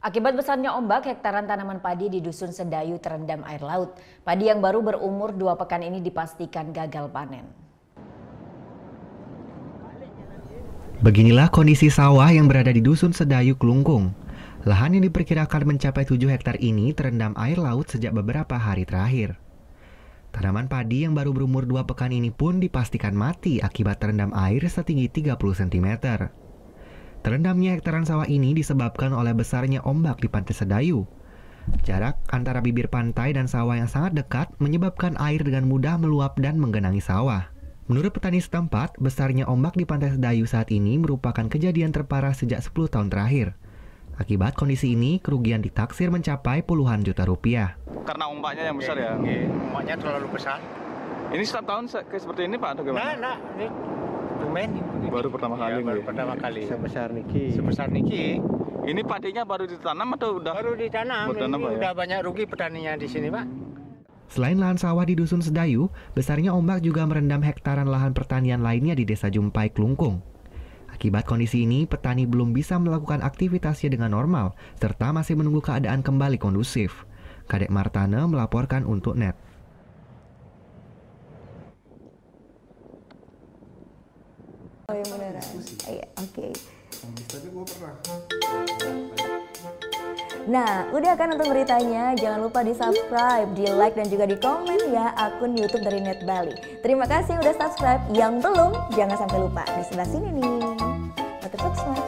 Akibat besarnya ombak, hektaran tanaman padi di Dusun Sedayu terendam air laut. Padi yang baru berumur 2 pekan ini dipastikan gagal panen. Beginilah kondisi sawah yang berada di Dusun Sedayu, Klungkung. Lahan yang diperkirakan mencapai 7 hektar ini terendam air laut sejak beberapa hari terakhir. Tanaman padi yang baru berumur 2 pekan ini pun dipastikan mati akibat terendam air setinggi 30 cm. Terendamnya hektaran sawah ini disebabkan oleh besarnya ombak di Pantai Sedayu. Jarak antara bibir pantai dan sawah yang sangat dekat menyebabkan air dengan mudah meluap dan menggenangi sawah. Menurut petani setempat, besarnya ombak di Pantai Sedayu saat ini merupakan kejadian terparah sejak 10 tahun terakhir. Akibat kondisi ini, kerugian ditaksir mencapai puluhan juta rupiah. Karena ombaknya yang besar ya? Ombaknya terlalu besar. Ini setiap tahun seperti ini Pak atau gimana? Nah, ini tumben. Baru pertama kali. Baru pertama kali. Sebesar niki. Sebesar niki. Ini padinya baru ditanam atau udah? Baru ditanam. Bertanam, Ini Pak, ya? udah banyak rugi petaninya di sini, Pak. Selain lahan sawah di Dusun Sedayu, besarnya ombak juga merendam hektaran lahan pertanian lainnya di Desa Jumpai, Klungkung. Akibat kondisi ini, petani belum bisa melakukan aktivitasnya dengan normal, serta masih menunggu keadaan kembali kondusif. Kadek Martane melaporkan untuk NET. Oh yang beneran? Iya, oke. Tapi gue pernah. Nah, udah kan nonton beritanya? Jangan lupa di subscribe, di like, dan juga di komen ya akun YouTube dari Net Bali. Terima kasih udah subscribe. Yang belum, jangan sampai lupa. Di sebelah sini nih. Notif subscribe.